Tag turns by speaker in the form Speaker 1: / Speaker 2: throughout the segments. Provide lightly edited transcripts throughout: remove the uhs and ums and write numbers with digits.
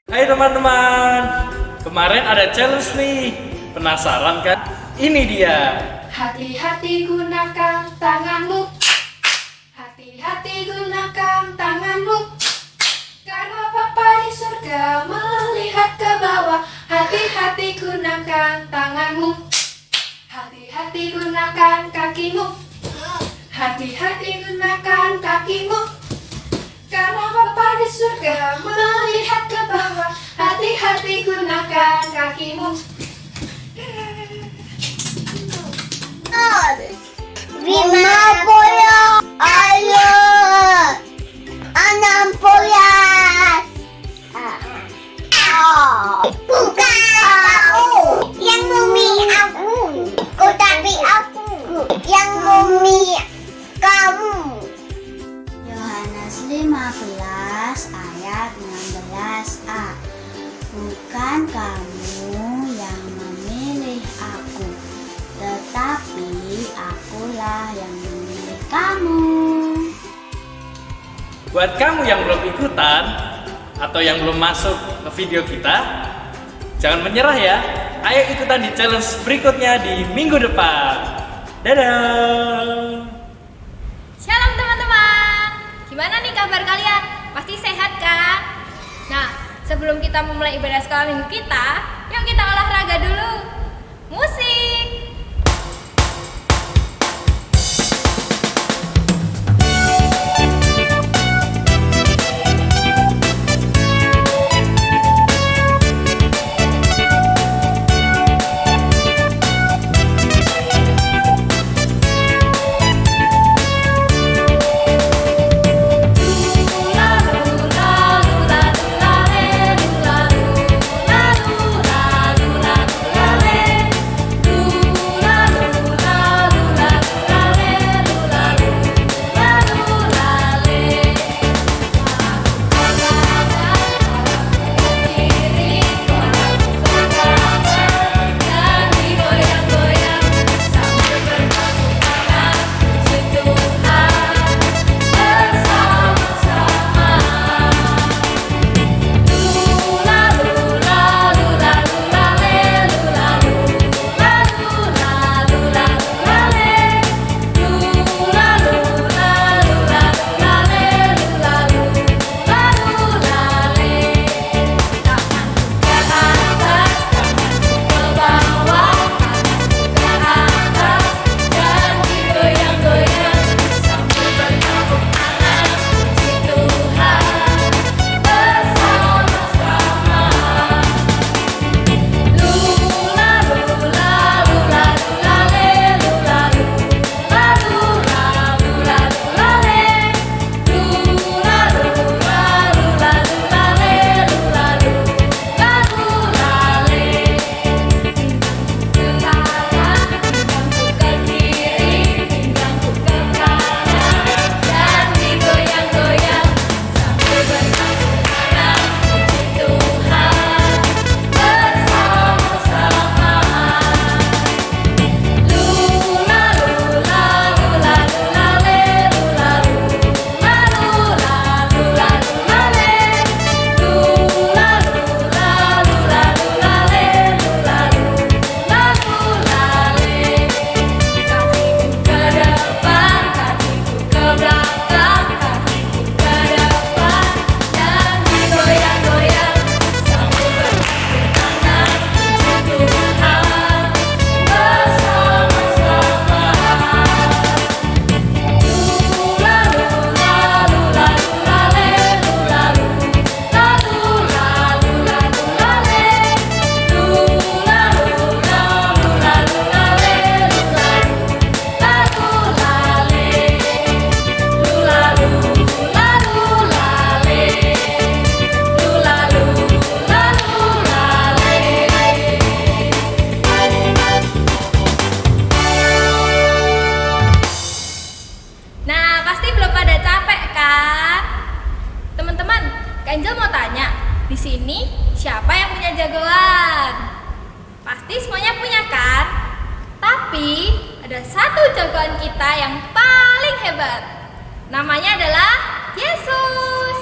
Speaker 1: Hai teman-teman, kemarin ada challenge nih. Penasaran kan? Ini dia.
Speaker 2: Hati-hati gunakan tanganmu. Hati-hati gunakan tanganmu. Karena Bapa di surga melihat ke bawah. Hati-hati gunakan tanganmu. Hati-hati gunakan kakimu. Hati-hati gunakan kakimu. Karena Bapa di surga melihat ke bawah. Hati-hati gunakan kakimu.
Speaker 3: 50, ayo, 60. Bukan aku yang mumi aku, tapi aku yang mumi kamu. Yohanes 15 ayat 16a. Bukan kamu yang memilih aku, tetapi akulah yang memilih kamu.
Speaker 1: Buat kamu yang belum ikutan atau yang belum masuk ke video kita, jangan menyerah ya. Ayo ikutan di challenge berikutnya di minggu depan. Dadah.
Speaker 4: Shalom teman-teman, gimana nih kabar kalian? Pasti sehat kan? Nah, sebelum kita memulai ibadah sekolah minggu kita, yuk kita olahraga dulu. Musik! Angel mau tanya, di sini siapa yang punya jagoan? Pasti semuanya punya kan? Tapi ada satu jagoan kita yang paling hebat. Namanya adalah Yesus.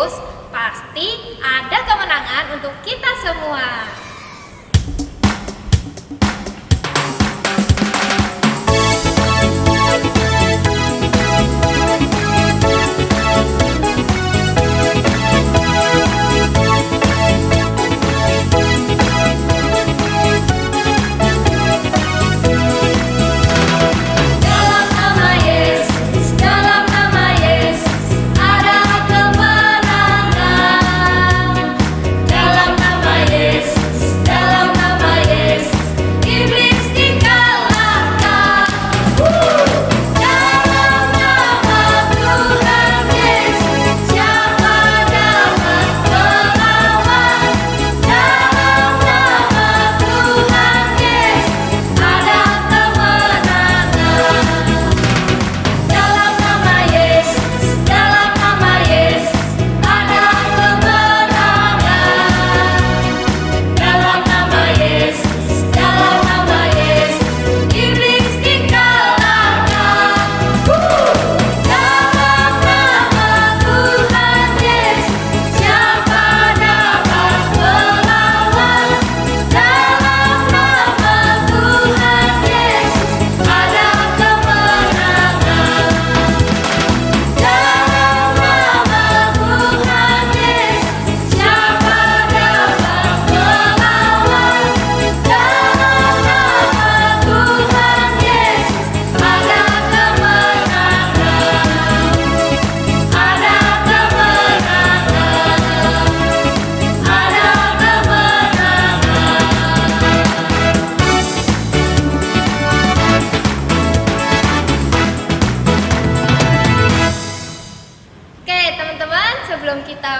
Speaker 4: Yesus, pasti ada kemenangan untuk kita semua. Sebelum kita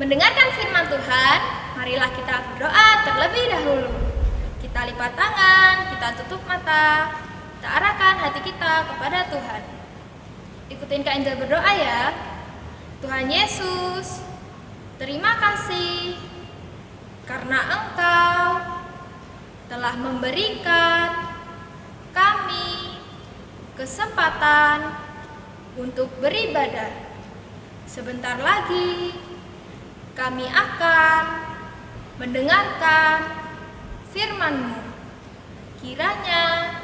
Speaker 4: mendengarkan firman Tuhan, marilah kita berdoa terlebih dahulu. Kita lipat tangan, kita tutup mata, kita arahkan hati kita kepada Tuhan. Ikutin Kak Angel berdoa ya. Tuhan Yesus, terima kasih karena Engkau telah memberikan kami kesempatan untuk beribadah. Sebentar lagi kami akan mendengarkan firman-Mu. Kiranya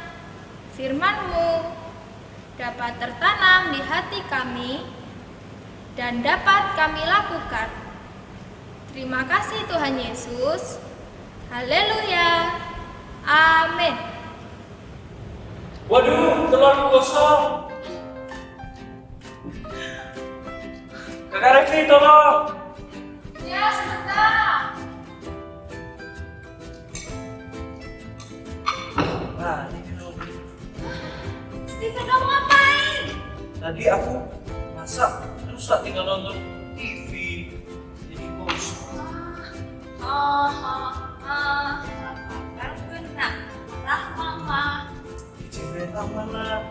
Speaker 4: firman-Mu dapat tertanam di hati kami dan dapat kami lakukan. Terima kasih Tuhan Yesus. Haleluya. Amin.
Speaker 1: Waduh, telur kosong. Kakak Revi, tolong.
Speaker 4: Ya, sebentar.
Speaker 1: Nah, ini dulu.
Speaker 4: Steven, kamu ngapain?
Speaker 1: Tadi aku masak, terus tak tinggal nonton TV. Jadi kosong.
Speaker 4: Baru kena marah mama.
Speaker 1: Cibetan mana?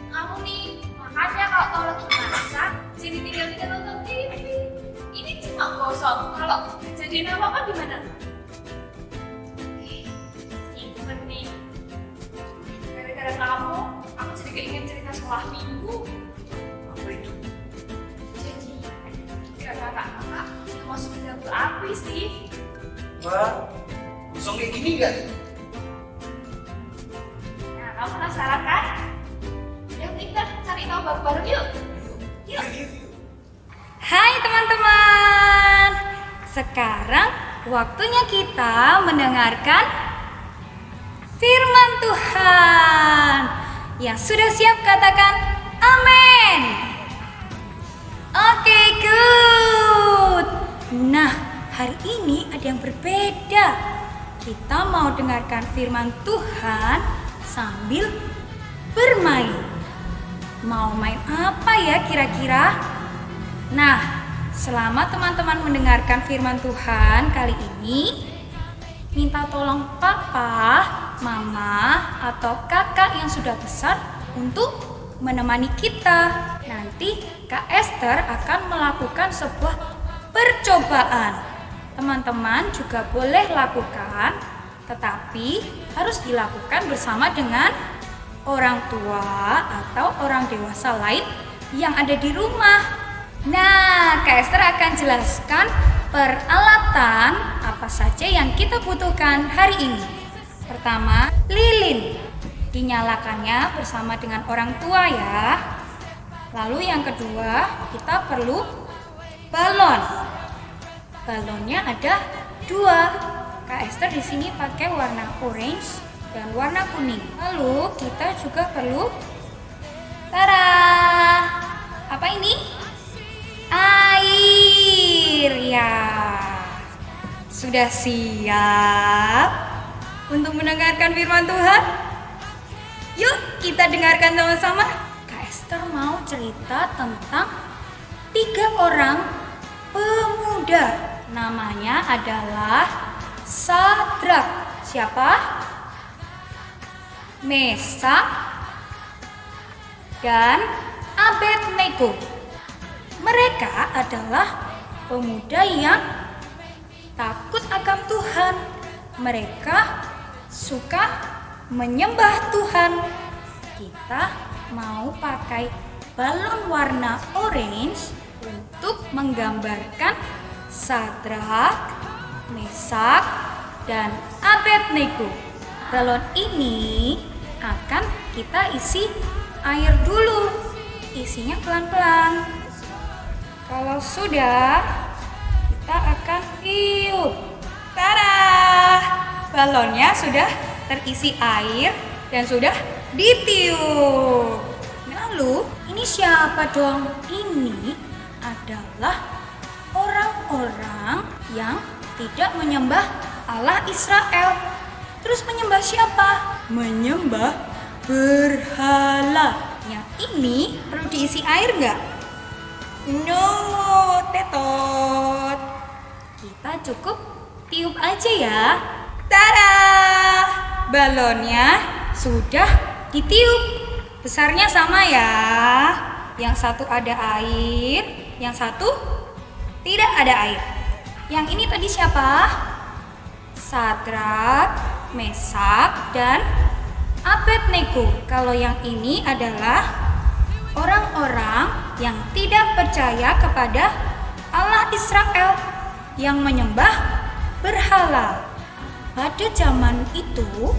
Speaker 4: Kamu nih, makanya kalau lagi masak, jadi tinggal nonton TV. Ini cuma kosong. Kalau kejadian apa-apa gimana? Steven nih, gara-gara kamu, aku jadi keinget cerita sekolah minggu.
Speaker 1: Apa itu?
Speaker 4: Jadi, kakak yang masuk ke dapur api sih.
Speaker 1: Wah, kosong kayak gini gak?
Speaker 4: Nah, kamu penasaran kan? Yuk, kita cari tahu bareng-bareng yuk. Yuk. Hai teman-teman. Sekarang waktunya kita mendengarkan firman Tuhan. Yang sudah siap katakan amin. Oke, good. Nah, hari ini ada yang berbeda. Kita mau dengarkan firman Tuhan sambil bermain. Mau main apa ya kira-kira? Nah, selama teman-teman mendengarkan firman Tuhan kali ini, minta tolong papa, mama, atau kakak yang sudah besar untuk menemani kita. Nanti Kak Esther akan melakukan sebuah percobaan. Teman-teman juga boleh lakukan, tetapi harus dilakukan bersama dengan orang tua atau orang dewasa lain yang ada di rumah. Nah, Kak Esther akan jelaskan peralatan apa saja yang kita butuhkan hari ini. Pertama, lilin. Dinyalakannya bersama dengan orang tua ya. Lalu yang kedua, kita perlu balon. Balonnya ada 2. Kak Esther di sini pakai warna orange dan warna kuning. Lalu kita juga perlu apa ini? Air ya. Sudah siap untuk mendengarkan firman Tuhan? Yuk kita dengarkan sama-sama. Kak Esther mau cerita tentang 3 orang pemuda. Namanya adalah Sadrak. Siapa? Mesak dan Abednego. Mereka adalah pemuda yang takut akan Tuhan. Mereka suka menyembah Tuhan. Kita mau pakai balon warna orange untuk menggambarkan Sadrak, Mesak, dan Abednego. Balon ini akan kita isi air dulu. Isinya pelan-pelan. Kalau sudah, kita akan tiup. Tada! Balonnya sudah terisi air dan sudah ditiup. Lalu, ini siapa dong? Ini adalah orang-orang yang tidak menyembah Allah Israel. Terus menyembah siapa? Menyembah berhala. Yang ini perlu diisi air nggak? No, tetot. Kita cukup tiup aja ya. Tada! Balonnya sudah ditiup. Besarnya sama ya. Yang satu ada air, yang satu tidak ada air. Yang ini tadi siapa? Sadrak, Mesak, dan Abednego. Kalau yang ini adalah orang-orang yang tidak percaya kepada Allah Israel, yang menyembah berhala. Pada zaman itu,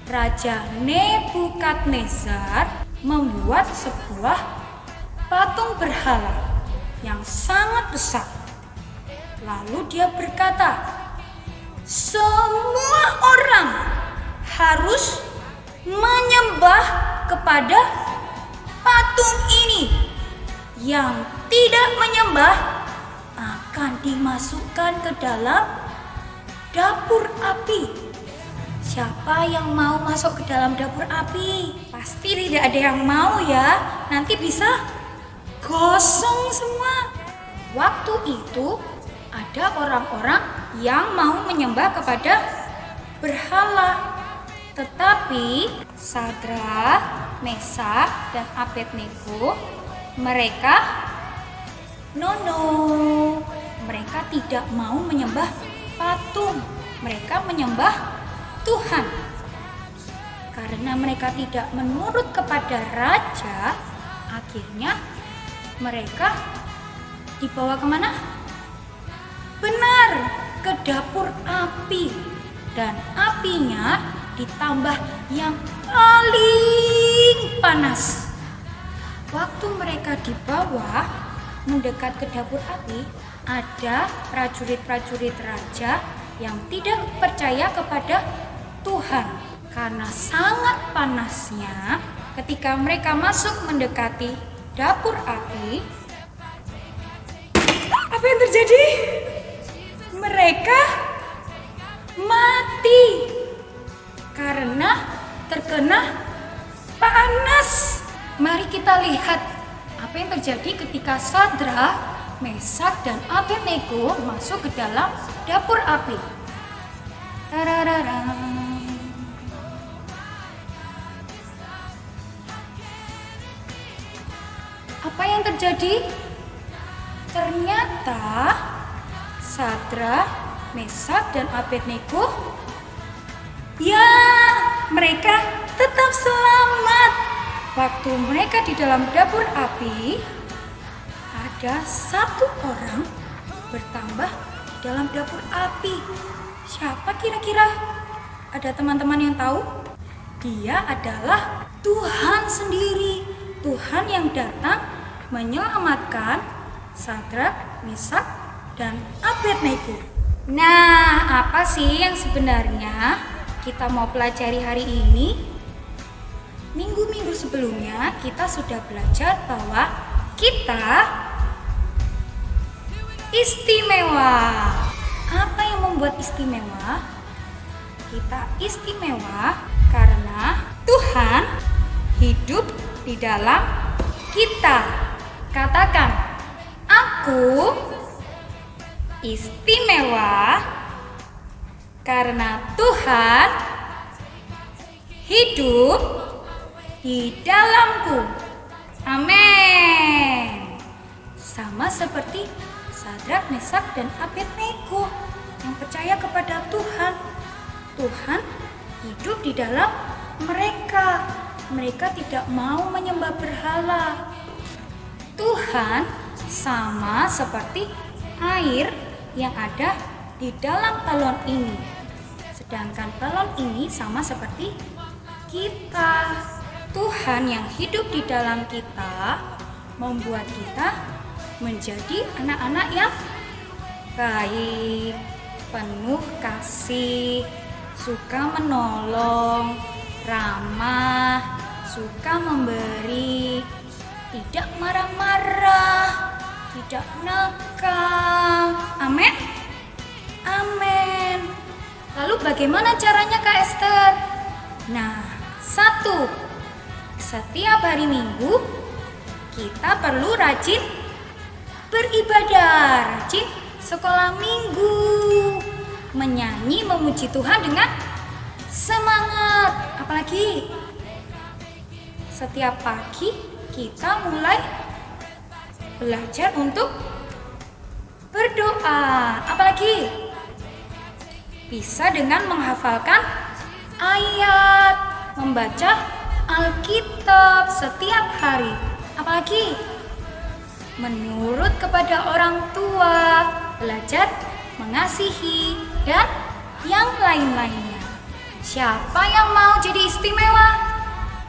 Speaker 4: Raja Nebukadnezar membuat sebuah patung berhala yang sangat besar. Lalu dia berkata, semua orang harus menyembah kepada patung ini. Yang tidak menyembah akan dimasukkan ke dalam dapur api. Siapa yang mau masuk ke dalam dapur api? Pasti tidak ada yang mau ya. Nanti bisa gosong semua. Waktu itu ada orang-orang yang mau menyembah kepada berhala. Tetapi Sadrak, Mesak, dan Abednego mereka mereka tidak mau menyembah patung. Mereka menyembah Tuhan. Karena mereka tidak menurut kepada raja, akhirnya mereka dibawa kemana? Benar, ke dapur api. Dan apinya ditambah yang paling panas. Waktu mereka dibawa mendekat ke dapur api, ada prajurit-prajurit raja yang tidak percaya kepada Tuhan. Karena sangat panasnya, ketika mereka masuk mendekati dapur api, apa yang terjadi? Mereka mati karena terkena panas. Mari kita lihat apa yang terjadi ketika Sadrak, Mesak, dan Abednego masuk ke dalam dapur api. Tararara. Apa yang terjadi? Ternyata Sadrak, Mesak, dan Abednego, ya, mereka tetap selamat. Waktu mereka di dalam dapur api, ada
Speaker 5: ada satu orang bertambah di dalam dapur api. Siapa kira-kira? Ada teman-teman yang tahu? Dia adalah Tuhan sendiri. Tuhan yang datang menyelamatkan Sadrak, Mesak, dan Abednego. Nah, apa sih yang sebenarnya kita mau pelajari hari ini? Minggu-minggu sebelumnya kita sudah belajar bahwa kita istimewa. Apa yang membuat istimewa? Kita istimewa karena Tuhan hidup di dalam kita. Katakan, aku istimewa karena Tuhan hidup di dalamku. Amin. Sama seperti Sadrak, Mesak, dan Abednego yang percaya kepada Tuhan. Tuhan hidup di dalam mereka. Mereka tidak mau menyembah berhala. Tuhan sama seperti air yang ada di dalam galon ini. Sedangkan galon ini sama seperti kita. Tuhan yang hidup di dalam kita membuat kita menjadi anak-anak yang baik, penuh kasih, suka menolong, ramah, suka memberi, tidak marah-marah, tidak nakal. Amin. Amin. Lalu bagaimana caranya Kak Esther? Nah, setiap hari Minggu kita perlu rajin beribadah, rajin sekolah Minggu, menyanyi memuji Tuhan dengan semangat. Apalagi setiap pagi kita mulai belajar untuk berdoa. Apalagi bisa dengan menghafalkan ayat, membaca Alkitab setiap hari. Apalagi menurut kepada orang tua, belajar mengasihi, dan yang lain-lainnya. Siapa yang mau jadi istimewa?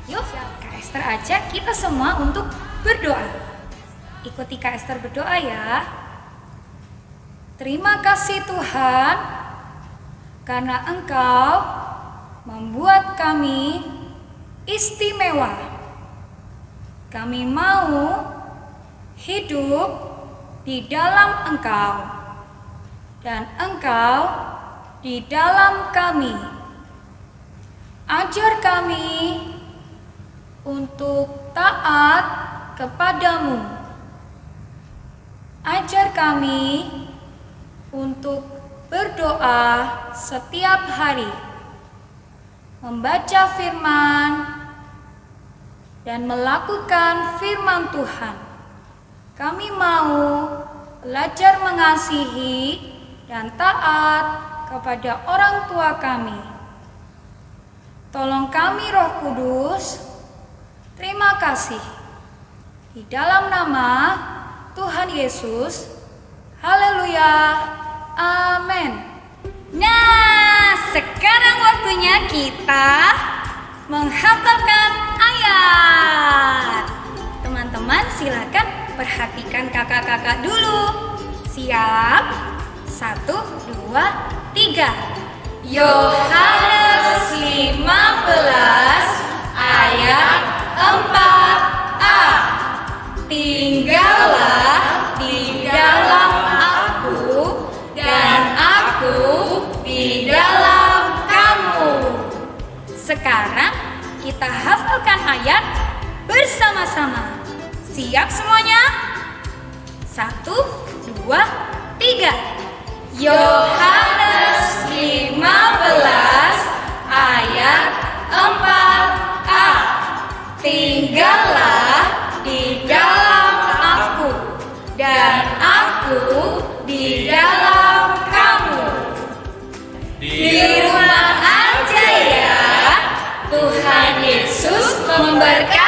Speaker 5: Yuk, Kak Esther ajak kita semua untuk berdoa. Ikuti Kak Esther berdoa ya. Terima kasih Tuhan, karena Engkau membuat kami istimewa. Kami mau hidup di dalam Engkau, dan Engkau di dalam kami. Ajar kami untuk taat kepadamu. Ajar kami untuk berdoa setiap hari, membaca firman, dan melakukan firman Tuhan. Kami mau belajar mengasihi dan taat kepada orang tua kami. Tolong kami Roh Kudus. Terima kasih. Di dalam nama Tuhan Yesus. Haleluya. Amin. Nah, sekarang waktunya kita menghafalkan ayat. Teman-teman silakan perhatikan kakak-kakak dulu. Siap? 1, 2, 3. Yohanes 15 ayat 4a. Tinggallah di dalam aku dan aku di dalam kamu. Sekarang kita hafalkan ayat bersama-sama. Siap semuanya? 1, 2, 3. Yohanes 15 ayat 4a. Tinggallah di dalam aku dan aku di dalam kamu. Di rumah aja ya. Tuhan Yesus memberkati.